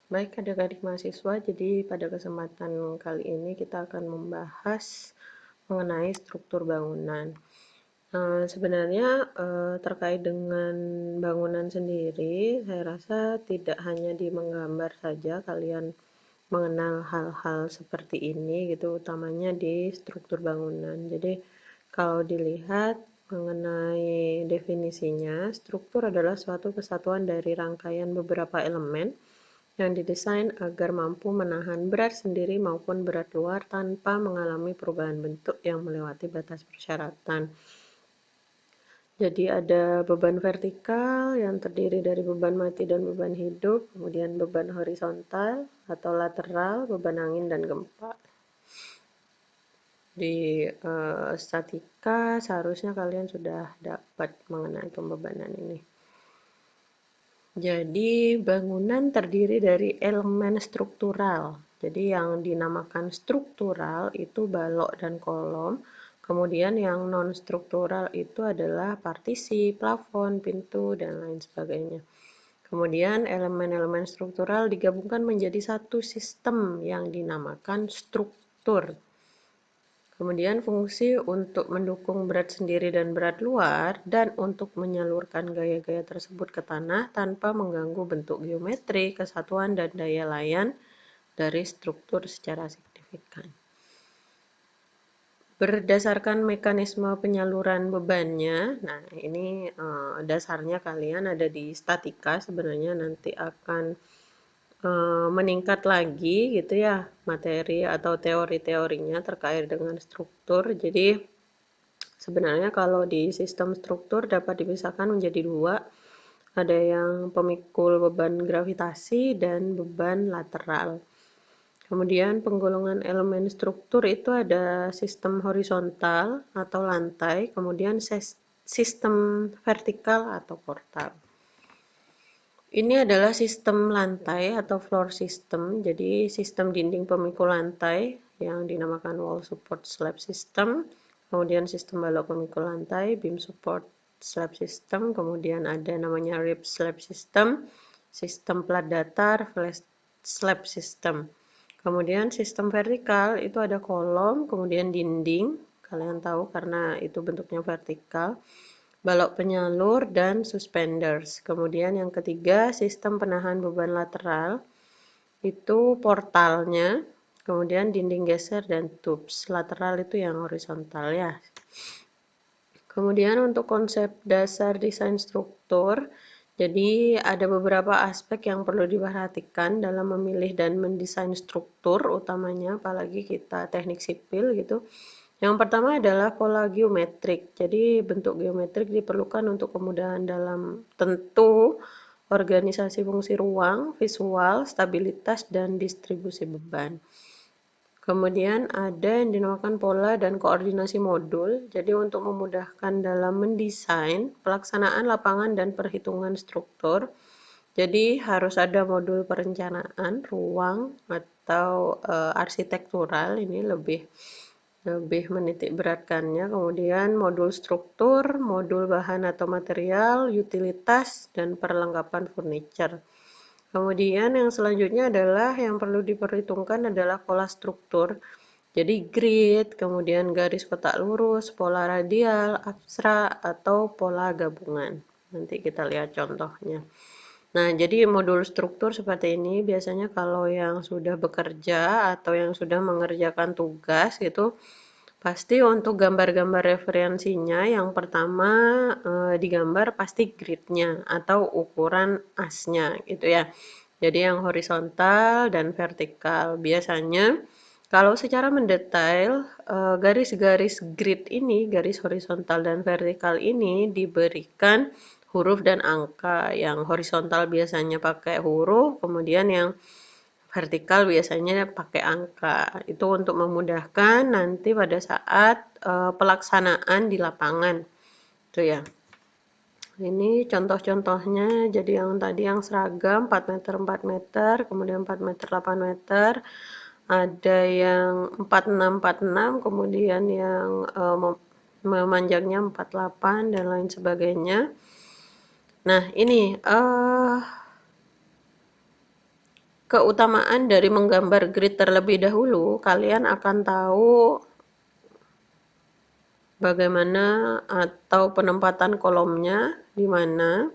Baik adik-adik mahasiswa, jadi pada kesempatan kali ini kita akan membahas mengenai struktur bangunan. Sebenarnya terkait dengan bangunan sendiri, saya rasa tidak hanya di menggambar saja kalian mengenal hal-hal seperti ini gitu, utamanya di struktur bangunan. Jadi kalau dilihat mengenai definisinya, struktur adalah suatu kesatuan dari rangkaian beberapa elemen yang didesain agar mampu menahan berat sendiri maupun berat luar tanpa mengalami perubahan bentuk yang melewati batas persyaratan. Jadi ada beban vertikal yang terdiri dari beban mati dan beban hidup, kemudian beban horizontal atau lateral, beban angin dan gempa. Di statika seharusnya kalian sudah dapat mengenai pembebanan ini. Jadi bangunan terdiri dari elemen struktural. Jadi yang dinamakan struktural itu balok dan kolom. Kemudian yang non-struktural itu adalah partisi, plafon, pintu, dan lain sebagainya. Kemudian elemen-elemen struktural digabungkan menjadi satu sistem yang dinamakan struktur. Kemudian fungsi untuk mendukung berat sendiri dan berat luar dan untuk menyalurkan gaya-gaya tersebut ke tanah tanpa mengganggu bentuk geometri, kesatuan, dan daya layan dari struktur secara signifikan. Berdasarkan mekanisme penyaluran bebannya, nah ini dasarnya kalian ada di statika, sebenarnya nanti akan meningkat lagi gitu ya materi atau teori-teorinya terkait dengan struktur. Jadi sebenarnya kalau di sistem struktur dapat dipisahkan menjadi dua, ada yang pemikul beban gravitasi dan beban lateral. Kemudian penggolongan elemen struktur itu ada sistem horizontal atau lantai, kemudian sistem vertikal atau portal. Ini adalah sistem lantai atau floor system, jadi sistem dinding pemikul lantai yang dinamakan wall support slab system, kemudian sistem balok pemikul lantai, beam support slab system, kemudian ada namanya rib slab system, sistem plat datar, flat slab system. Kemudian sistem vertikal itu ada kolom, kemudian dinding, kalian tahu karena itu bentuknya vertikal, balok penyalur, dan suspenders. Kemudian yang ketiga, sistem penahan beban lateral, itu portalnya, kemudian dinding geser dan tubes. Lateral itu yang horizontal ya. Kemudian untuk konsep dasar desain struktur, jadi ada beberapa aspek yang perlu diperhatikan dalam memilih dan mendesain struktur, utamanya apalagi kita teknik sipil gitu. Yang pertama adalah pola geometrik. Jadi bentuk geometrik diperlukan untuk kemudahan dalam tentu organisasi fungsi ruang, visual, stabilitas, dan distribusi beban. Kemudian ada yang dinamakan pola dan koordinasi modul. Jadi untuk memudahkan dalam mendesain, pelaksanaan lapangan dan perhitungan struktur. Jadi harus ada modul perencanaan ruang atau arsitektural, ini lebih menitik beratkannya. Kemudian modul struktur, modul bahan atau material, utilitas, dan perlengkapan furniture. Kemudian yang selanjutnya adalah yang perlu diperhitungkan adalah pola struktur. Jadi grid, kemudian garis kotak lurus, pola radial, abstrak, atau pola gabungan. Nanti kita lihat contohnya. Nah, jadi modul struktur seperti ini biasanya kalau yang sudah bekerja atau yang sudah mengerjakan tugas gitu, pasti untuk gambar-gambar referensinya yang pertama digambar pasti gridnya atau ukuran asnya gitu ya. Jadi yang horizontal dan vertikal. Biasanya kalau secara mendetail garis-garis grid ini, garis horizontal dan vertikal ini diberikan huruf dan angka. Yang horizontal biasanya pakai huruf, kemudian yang vertikal biasanya pakai angka. Itu untuk memudahkan nanti pada saat pelaksanaan di lapangan. Itu ya. Ini contoh-contohnya, jadi yang tadi yang seragam 4 meter 4 meter, kemudian 4 meter 8 meter, ada yang 4646, kemudian yang memanjangnya 48 dan lain sebagainya. Nah, ini keutamaan dari menggambar grid terlebih dahulu, kalian akan tahu bagaimana atau penempatan kolomnya di mana.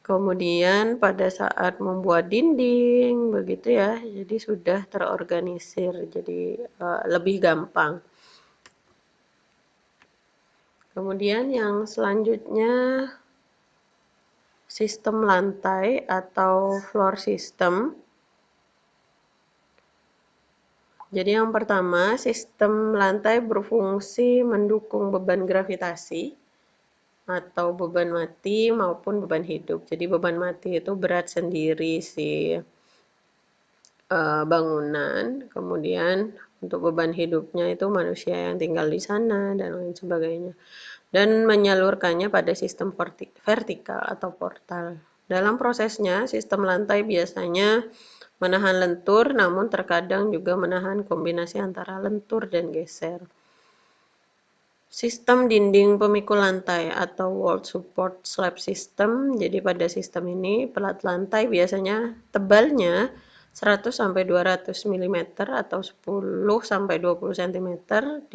Kemudian pada saat membuat dinding begitu ya, jadi sudah terorganisir, jadi lebih gampang. Kemudian yang selanjutnya sistem lantai atau floor system. Jadi yang pertama, sistem lantai berfungsi mendukung beban gravitasi atau beban mati maupun beban hidup. Jadi beban mati itu berat sendiri si bangunan, kemudian untuk beban hidupnya itu manusia yang tinggal di sana dan lain sebagainya. Dan menyalurkannya pada sistem vertikal atau portal. Dalam prosesnya, sistem lantai biasanya menahan lentur, namun terkadang juga menahan kombinasi antara lentur dan geser. Sistem dinding pemikul lantai atau wall support slab system. Jadi pada sistem ini pelat lantai biasanya tebalnya 100 sampai 200 mm atau 10 sampai 20 cm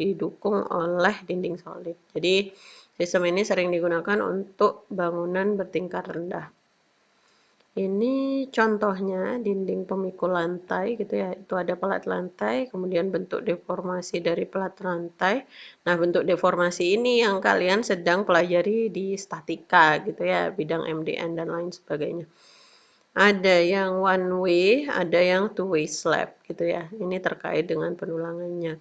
didukung oleh dinding solid. Jadi sistem ini sering digunakan untuk bangunan bertingkat rendah. Ini contohnya dinding pemikul lantai gitu ya. Itu ada pelat lantai, kemudian bentuk deformasi dari pelat lantai. Nah, bentuk deformasi ini yang kalian sedang pelajari di statika gitu ya, bidang MDN dan lain sebagainya. Ada yang one way, ada yang two way slab gitu ya. Ini terkait dengan penulangannya.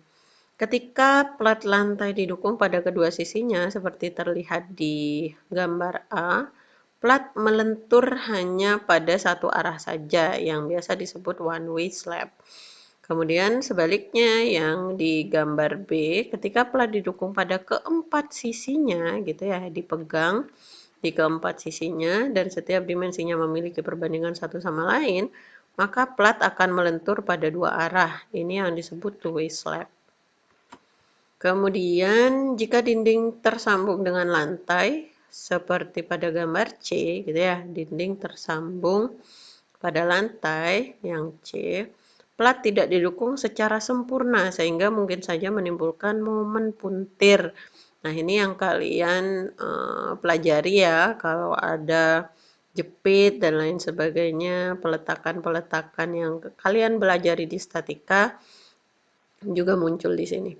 Ketika plat lantai didukung pada kedua sisinya seperti terlihat di gambar A, plat melentur hanya pada satu arah saja yang biasa disebut one way slab. Kemudian sebaliknya yang di gambar B, ketika plat didukung pada keempat sisinya gitu ya, dipegang di keempat sisinya dan setiap dimensinya memiliki perbandingan satu sama lain, maka plat akan melentur pada dua arah. Ini yang disebut two way slab. Kemudian jika dinding tersambung dengan lantai, seperti pada gambar C, gitu ya, dinding tersambung pada lantai yang C, plat tidak didukung secara sempurna sehingga mungkin saja menimbulkan momen puntir. Nah, ini yang kalian pelajari ya, kalau ada jepit dan lain sebagainya, peletakan-peletakan yang kalian pelajari di statika juga muncul di sini.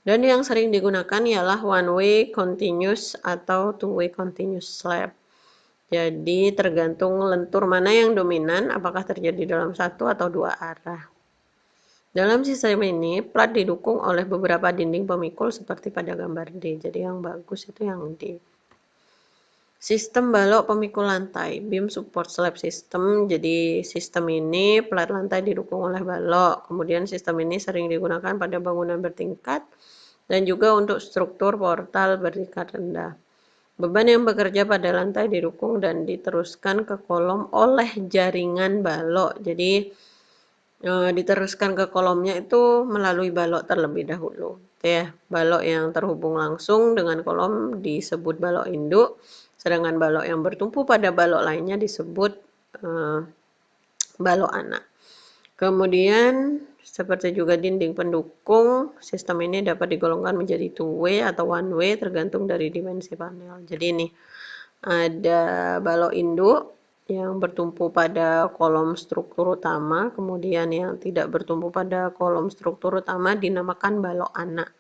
Dan yang sering digunakan ialah one way continuous atau two way continuous slab. Jadi tergantung lentur mana yang dominan, apakah terjadi dalam satu atau dua arah. Dalam sistem ini, plat didukung oleh beberapa dinding pemikul seperti pada gambar D. Jadi yang bagus itu yang D. Sistem balok pemikul lantai, beam support slab system. Jadi sistem ini plat lantai didukung oleh balok. Kemudian sistem ini sering digunakan pada bangunan bertingkat dan juga untuk struktur portal bertingkat rendah. Beban yang bekerja pada lantai didukung dan diteruskan ke kolom oleh jaringan balok. Jadi diteruskan ke kolomnya itu melalui balok terlebih dahulu. Ya, balok yang terhubung langsung dengan kolom disebut balok induk. Sedangkan balok yang bertumpu pada balok lainnya disebut balok anak. Kemudian seperti juga dinding pendukung, sistem ini dapat digolongkan menjadi two way atau one way tergantung dari dimensi panel. Jadi ini ada balok induk yang bertumpu pada kolom struktur utama, kemudian yang tidak bertumpu pada kolom struktur utama dinamakan balok anak.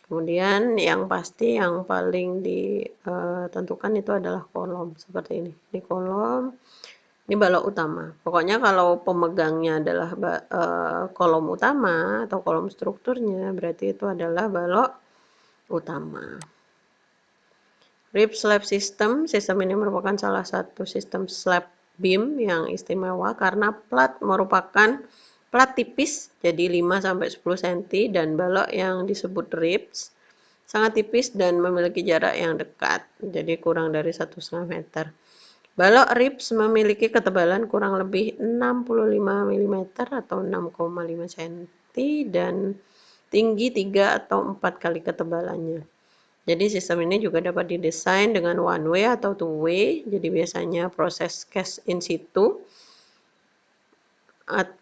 Kemudian yang pasti yang paling ditentukan itu adalah kolom seperti ini. Ini kolom, ini balok utama. Pokoknya kalau pemegangnya adalah kolom utama atau kolom strukturnya, berarti itu adalah balok utama. Rib slab system, sistem ini merupakan salah satu sistem slab beam yang istimewa karena plat merupakan plat tipis, jadi 5-10 cm dan balok yang disebut ribs sangat tipis dan memiliki jarak yang dekat, jadi kurang dari 1,5 meter. Balok ribs memiliki ketebalan kurang lebih 65 mm atau 6,5 cm dan tinggi 3 atau 4 kali ketebalannya. Jadi sistem ini juga dapat didesain dengan one way atau two way. Jadi biasanya proses cast in situ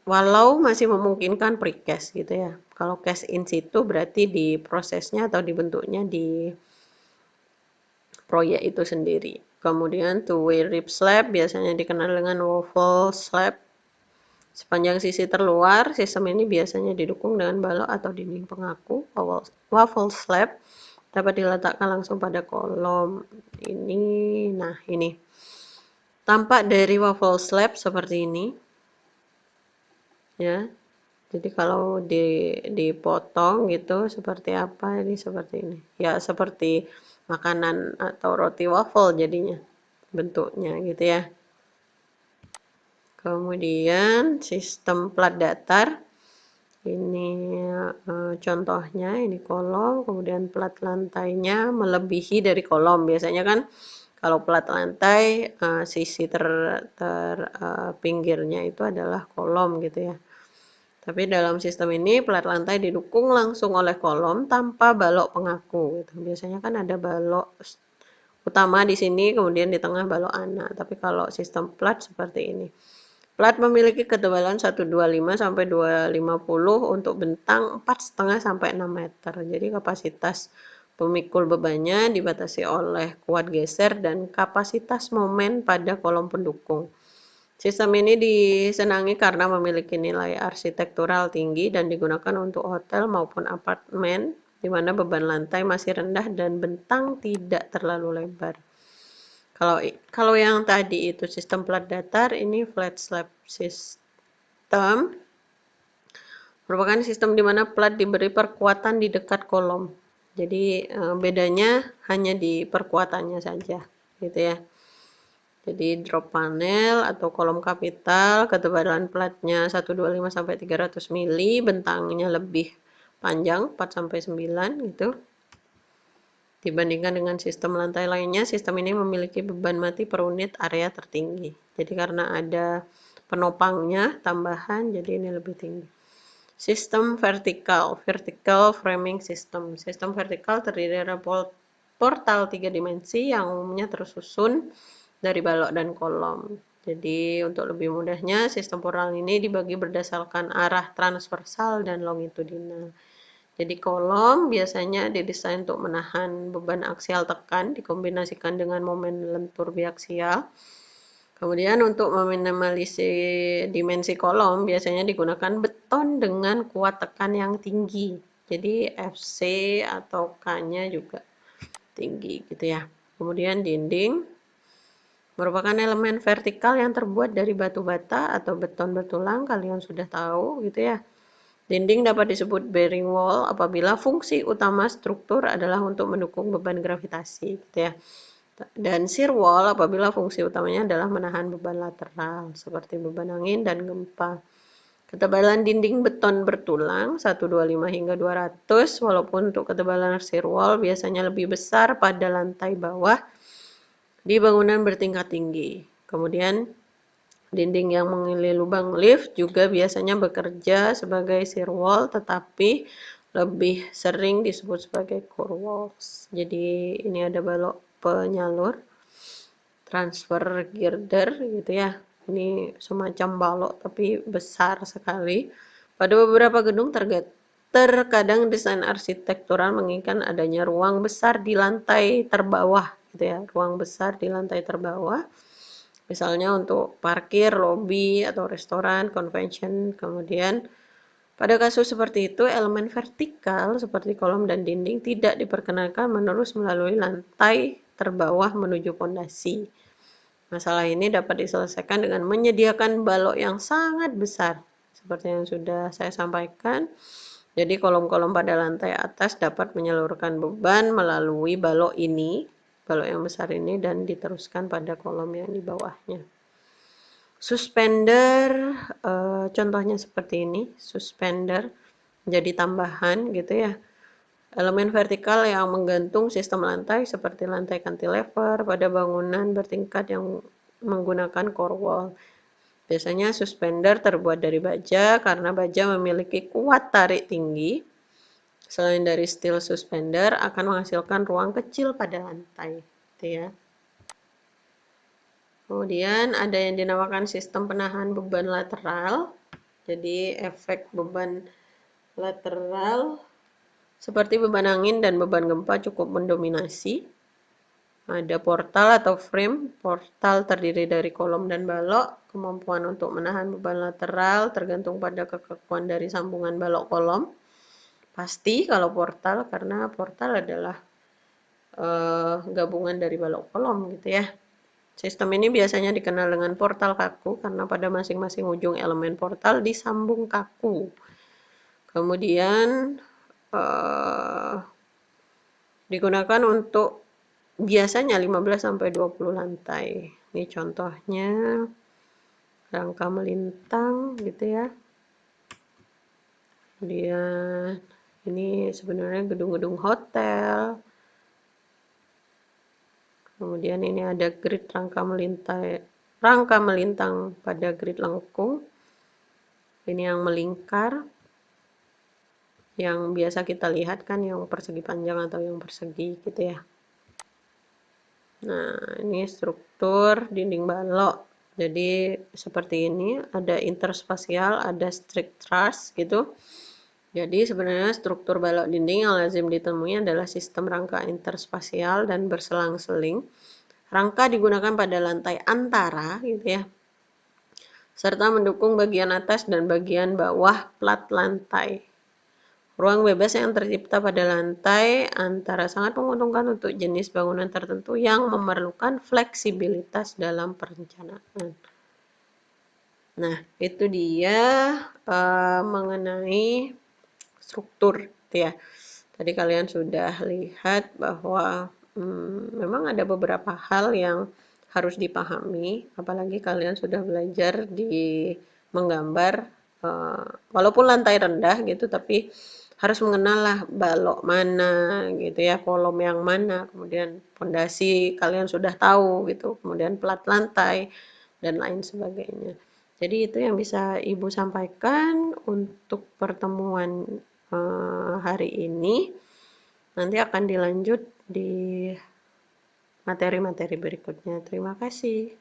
walau masih memungkinkan precast gitu ya. Kalau cast in situ berarti di prosesnya atau dibentuknya di proyek itu sendiri. Kemudian two-way rib slab biasanya dikenal dengan waffle slab. Sepanjang sisi terluar, sistem ini biasanya didukung dengan balok atau dinding pengaku. Waffle slab dapat diletakkan langsung pada kolom ini. Nah, ini tampak dari waffle slab seperti ini, ya. Jadi kalau dipotong gitu seperti apa, ini seperti ini. Ya, seperti makanan atau roti waffle jadinya bentuknya gitu ya. Kemudian sistem plat datar. Ini contohnya, ini kolom, kemudian plat lantainya melebihi dari kolom. Biasanya kan kalau plat lantai sisi pinggirnya itu adalah kolom gitu ya. Tapi dalam sistem ini plat lantai didukung langsung oleh kolom tanpa balok pengaku gitu. Biasanya kan ada balok utama di sini, kemudian di tengah balok anak. Tapi kalau sistem plat seperti ini. Plat memiliki ketebalan 125 sampai 250 untuk bentang 4,5 sampai 6 meter. Jadi kapasitas pemikul bebannya dibatasi oleh kuat geser dan kapasitas momen pada kolom pendukung. Sistem ini disenangi karena memiliki nilai arsitektural tinggi dan digunakan untuk hotel maupun apartemen, di mana beban lantai masih rendah dan bentang tidak terlalu lebar. Kalau yang tadi itu sistem plat datar, ini flat slab system merupakan sistem di mana plat diberi perkuatan di dekat kolom. Jadi bedanya hanya di perkuatannya saja, gitu ya. Jadi drop panel atau kolom kapital, ketebalan platnya 125 sampai 300 mili, bentangnya lebih panjang 4 sampai 9 gitu. Dibandingkan dengan sistem lantai lainnya, sistem ini memiliki beban mati per unit area tertinggi. Jadi karena ada penopangnya tambahan, jadi ini lebih tinggi. Sistem vertikal framing system. Sistem vertikal terdiri dari portal 3 dimensi yang umumnya tersusun dari balok dan kolom. Jadi untuk lebih mudahnya, sistem portal ini dibagi berdasarkan arah transversal dan longitudinal. Jadi kolom biasanya didesain untuk menahan beban aksial tekan dikombinasikan dengan momen lentur biaksial. Kemudian untuk meminimalisir dimensi kolom biasanya digunakan beton dengan kuat tekan yang tinggi. Jadi FC atau K-nya juga tinggi gitu ya. Kemudian dinding merupakan elemen vertikal yang terbuat dari batu bata atau beton bertulang, kalian sudah tahu gitu ya. Dinding dapat disebut bearing wall apabila fungsi utama struktur adalah untuk mendukung beban gravitasi gitu ya. Dan shear wall apabila fungsi utamanya adalah menahan beban lateral seperti beban angin dan gempa. Ketebalan dinding beton bertulang 125 hingga 200, walaupun untuk ketebalan shear wall biasanya lebih besar pada lantai bawah di bangunan bertingkat tinggi. Kemudian dinding yang mengelilingi lubang lift juga biasanya bekerja sebagai shear wall, tetapi lebih sering disebut sebagai core walls. Jadi ini ada balok penyalur, transfer girder gitu ya. Ini semacam balok tapi besar sekali. Pada beberapa gedung terkadang desain arsitektural menginginkan adanya ruang besar di lantai terbawah gitu ya, ruang besar di lantai terbawah. Misalnya untuk parkir, lobi atau restoran, convention. Kemudian pada kasus seperti itu, elemen vertikal seperti kolom dan dinding tidak diperkenankan menerus melalui lantai terbawah menuju pondasi. Masalah ini dapat diselesaikan dengan menyediakan balok yang sangat besar, seperti yang sudah saya sampaikan. Jadi kolom-kolom pada lantai atas dapat menyalurkan beban melalui balok ini, balok yang besar ini, dan diteruskan pada kolom yang di bawahnya. Suspender, contohnya seperti ini, suspender jadi tambahan gitu ya. Elemen vertikal yang menggantung sistem lantai seperti lantai cantilever pada bangunan bertingkat yang menggunakan core wall. Biasanya suspender terbuat dari baja karena baja memiliki kuat tarik tinggi. Selain dari steel suspender akan menghasilkan ruang kecil pada lantai, gitu ya. Kemudian ada yang dinamakan sistem penahan beban lateral. Jadi efek beban lateral seperti beban angin dan beban gempa cukup mendominasi. Ada portal atau frame. Portal terdiri dari kolom dan balok. Kemampuan untuk menahan beban lateral tergantung pada kekakuan dari sambungan balok kolom. Pasti kalau portal, karena portal adalah gabungan dari balok kolom gitu ya. Sistem ini biasanya dikenal dengan portal kaku karena pada masing-masing ujung elemen portal disambung kaku. Kemudian digunakan untuk biasanya 15-20 lantai. Ini contohnya rangka melintang gitu ya. Kemudian ini sebenarnya gedung-gedung hotel. Kemudian ini ada grid rangka melintang pada grid lengkung. Ini yang melingkar. Yang biasa kita lihat kan yang persegi panjang atau yang persegi gitu ya. Nah, ini struktur dinding balok. Jadi seperti ini, ada interspasial, ada strict truss gitu. Jadi sebenarnya struktur balok dinding yang lazim ditemui adalah sistem rangka interspasial dan berselang-seling. Rangka digunakan pada lantai antara gitu ya, serta mendukung bagian atas dan bagian bawah plat lantai. Ruang bebas yang tercipta pada lantai antara sangat menguntungkan untuk jenis bangunan tertentu yang memerlukan fleksibilitas dalam perencanaan. Nah, itu dia mengenai struktur ya. Tadi kalian sudah lihat bahwa memang ada beberapa hal yang harus dipahami, apalagi kalian sudah belajar di menggambar, walaupun lantai rendah gitu, tapi harus mengenal lah balok mana gitu ya, kolom yang mana, kemudian pondasi kalian sudah tahu gitu, kemudian plat lantai dan lain sebagainya. Jadi itu yang bisa Ibu sampaikan untuk pertemuan hari ini. Nanti akan dilanjut di materi-materi berikutnya. Terima kasih.